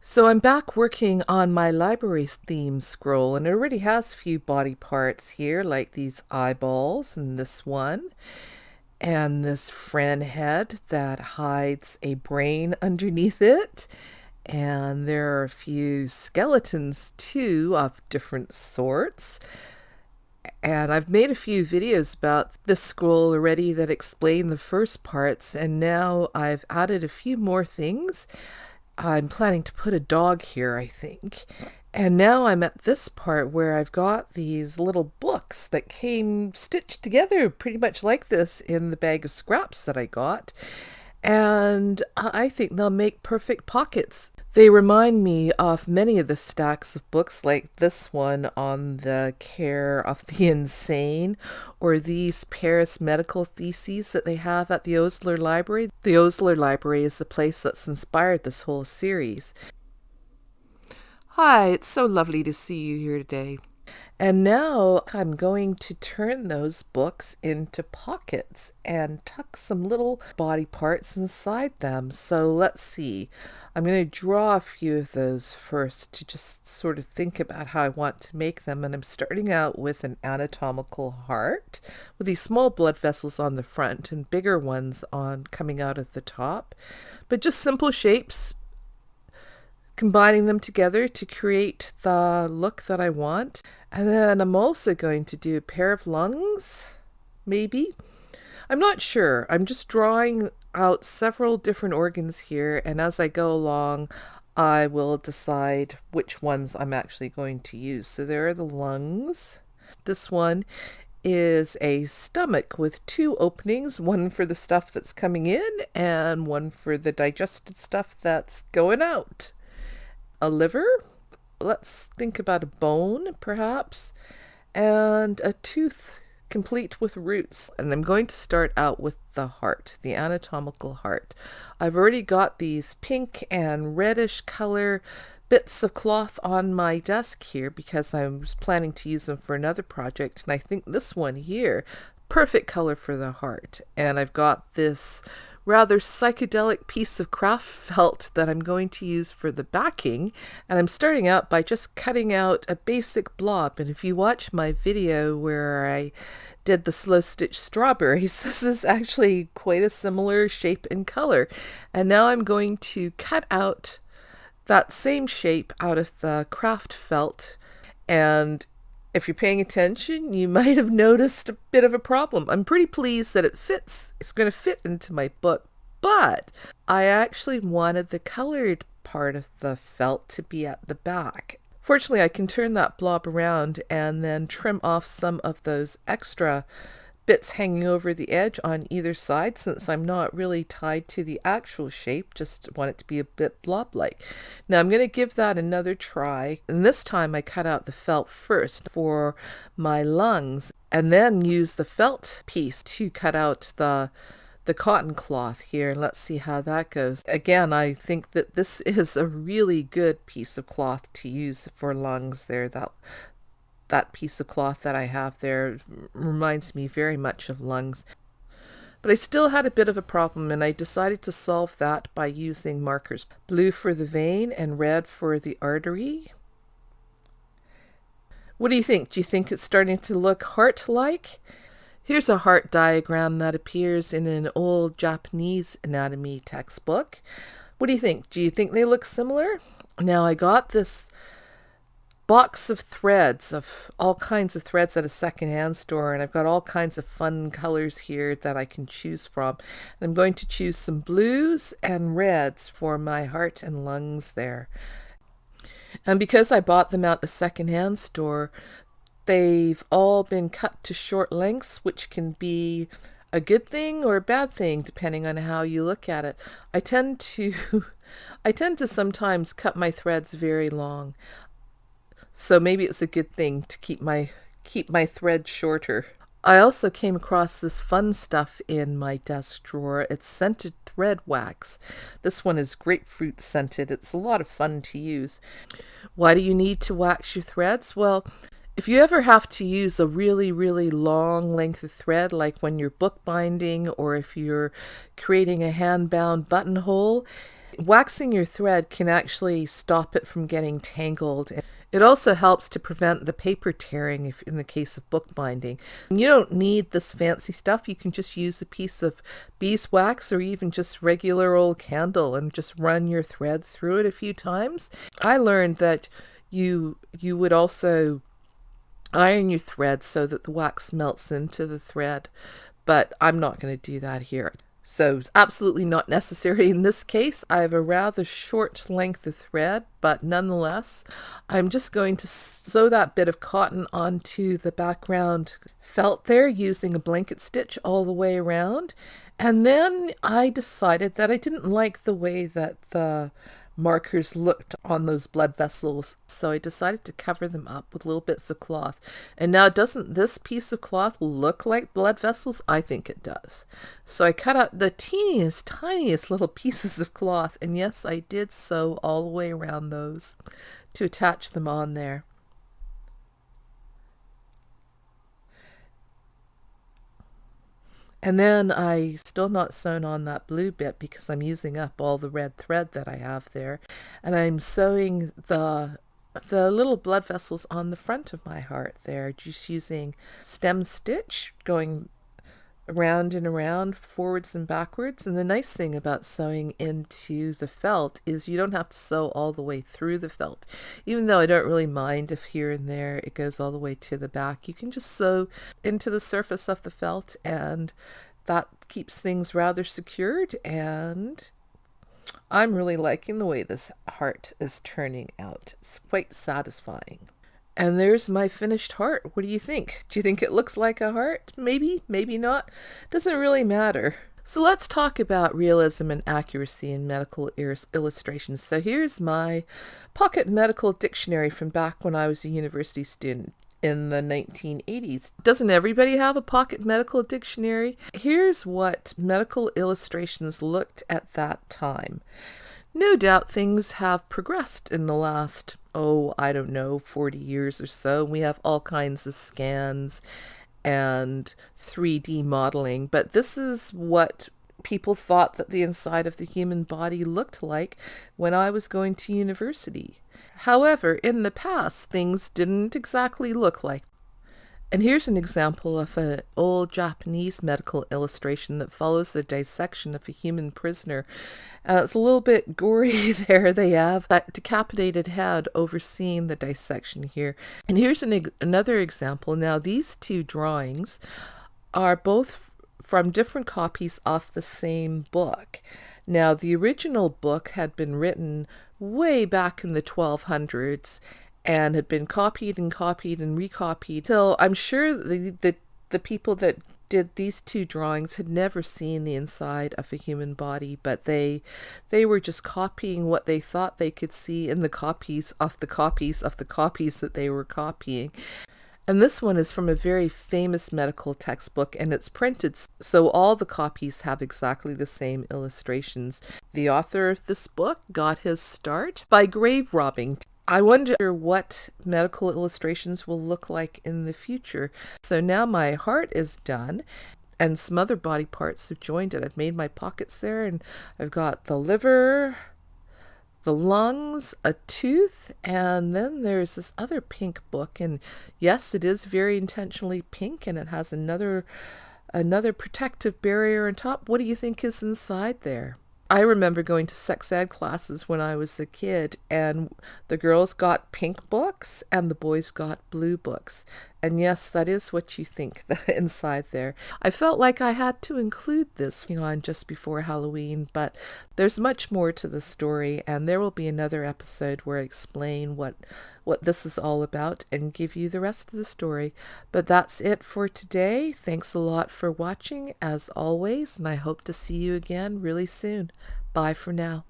So I'm back working on my library theme scroll, and it already has a few body parts here, like these eyeballs and this one, and this Fran head that hides a brain underneath it. And there are a few skeletons too of different sorts. And I've made a few videos about this scroll already that explain the first parts, and now I've added a few more things. I'm planning to put a dog here, I think. And now I'm at this part where I've got these little books that came stitched together pretty much like this in the bag of scraps that I got. And I think they'll make perfect pockets. They remind me of many of the stacks of books, like this one on the care of the insane, or these Paris medical theses that they have at the Osler Library. The Osler Library is the place that's inspired this whole series. Hi, it's so lovely to see you here today. And now I'm going to turn those books into pockets and tuck some little body parts inside them. So let's see. I'm going to draw a few of those first to just sort of think about how I want to make them. And I'm starting out with an anatomical heart with these small blood vessels on the front and bigger ones on coming out of the top. But just simple shapes, combining them together to create the look that I want. And then I'm also going to do a pair of lungs, maybe. I'm not sure. I'm just drawing out several different organs here, and as I go along, I will decide which ones I'm actually going to use. So there are the lungs. This one is a stomach with two openings, one for the stuff that's coming in and one for the digested stuff that's going out. A liver, let's think about a bone perhaps, and a tooth complete with roots. And I'm going to start out with the heart, the anatomical heart. I've already got these pink and reddish color bits of cloth on my desk here because I was planning to use them for another project, and I think this one here, perfect color for the heart. And I've got this rather psychedelic piece of craft felt that I'm going to use for the backing, and I'm starting out by just cutting out a basic blob. And if you watch my video where I did the slow stitch strawberries, this is actually quite a similar shape and color. And now I'm going to cut out that same shape out of the craft felt, and if you're paying attention, you might have noticed a bit of a problem. I'm pretty pleased that it fits. It's going to fit into my book, but I actually wanted the colored part of the felt to be at the back. Fortunately, I can turn that blob around and then trim off some of those extra bits hanging over the edge on either side, since I'm not really tied to the actual shape, just want it to be a bit blob-like. Now I'm going to give that another try, and this time I cut out the felt first for my lungs, and then use the felt piece to cut out the cotton cloth here, and let's see how that goes. Again, I think that this is a really good piece of cloth to use for lungs there. That piece of cloth that I have there reminds me very much of lungs. But I still had a bit of a problem, and I decided to solve that by using markers. Blue for the vein and red for the artery. What do you think? Do you think it's starting to look heart-like? Here's a heart diagram that appears in an old Japanese anatomy textbook. What do you think? Do you think they look similar? Now I got this box of threads, of all kinds of threads at a secondhand store, and I've got all kinds of fun colors here that I can choose from. And I'm going to choose some blues and reds for my heart and lungs there. And because I bought them at the secondhand store, they've all been cut to short lengths, which can be a good thing or a bad thing depending on how you look at it. I tend to sometimes cut my threads very long. So maybe it's a good thing to keep my thread shorter. I also came across this fun stuff in my desk drawer. It's scented thread wax. This one is grapefruit scented. It's a lot of fun to use. Why do you need to wax your threads? Well, if you ever have to use a really, really long length of thread, like when you're bookbinding or if you're creating a hand-bound buttonhole, Waxing your thread can actually stop it from getting tangled. It also helps to prevent the paper tearing if in the case of bookbinding. You don't need this fancy stuff. You can just use a piece of beeswax or even just regular old candle and just run your thread through it a few times. I learned that you would also iron your thread so that the wax melts into the thread, but I'm not going to do that here. So it's absolutely not necessary in this case. I have a rather short length of thread, but nonetheless, I'm just going to sew that bit of cotton onto the background felt there using a blanket stitch all the way around. And then I decided that I didn't like the way that the markers looked on those blood vessels, so I decided to cover them up with little bits of cloth. And now, doesn't this piece of cloth look like blood vessels? I think it does. So I cut out the teeniest, tiniest little pieces of cloth, and yes, I did sew all the way around those to attach them on there. And then I still not sewn on that blue bit because I'm using up all the red thread that I have there. And I'm sewing the little blood vessels on the front of my heart there, just using stem stitch, going around and around, forwards and backwards. And the nice thing about sewing into the felt is you don't have to sew all the way through the felt. Even though I don't really mind if here and there it goes all the way to the back, you can just sew into the surface of the felt, and that keeps things rather secured. And I'm really liking the way this heart is turning out. It's quite satisfying. And there's my finished heart. What do you think? Do you think it looks like a heart? Maybe, maybe not. Doesn't really matter. So let's talk about realism and accuracy in medical illustrations. So here's my pocket medical dictionary from back when I was a university student in the 1980s. Doesn't everybody have a pocket medical dictionary? Here's what medical illustrations looked at that time. No doubt things have progressed in the last, I don't know, 40 years or so. We have all kinds of scans and 3D modeling, but this is what people thought that the inside of the human body looked like when I was going to university. However, in the past, things didn't exactly look like. And here's an example of an old Japanese medical illustration that follows the dissection of a human prisoner. It's a little bit gory there. They have that decapitated head overseeing the dissection here. And here's another example. Now, these two drawings are both from different copies of the same book. Now, the original book had been written way back in the 1200s, and had been copied and copied and recopied till I'm sure the people that did these two drawings had never seen the inside of a human body, but they were just copying what they thought they could see in the copies of the copies of the copies that they were copying. And this one is from a very famous medical textbook, and it's printed so all the copies have exactly the same illustrations. The author of this book got his start by grave robbing. I wonder what medical illustrations will look like in the future. So now my heart is done, and some other body parts have joined it. I've made my pockets there, and I've got the liver, the lungs, a tooth, and then there's this other pink book. And yes, it is very intentionally pink, and it has another protective barrier on top. What do you think is inside there? I remember going to sex ed classes when I was a kid, and the girls got pink books and the boys got blue books. And yes, that is what you think inside there. I felt like I had to include this on just before Halloween, but there's much more to the story, and there will be another episode where I explain what this is all about and give you the rest of the story. But that's it for today. Thanks a lot for watching, as always, and I hope to see you again really soon. Bye for now.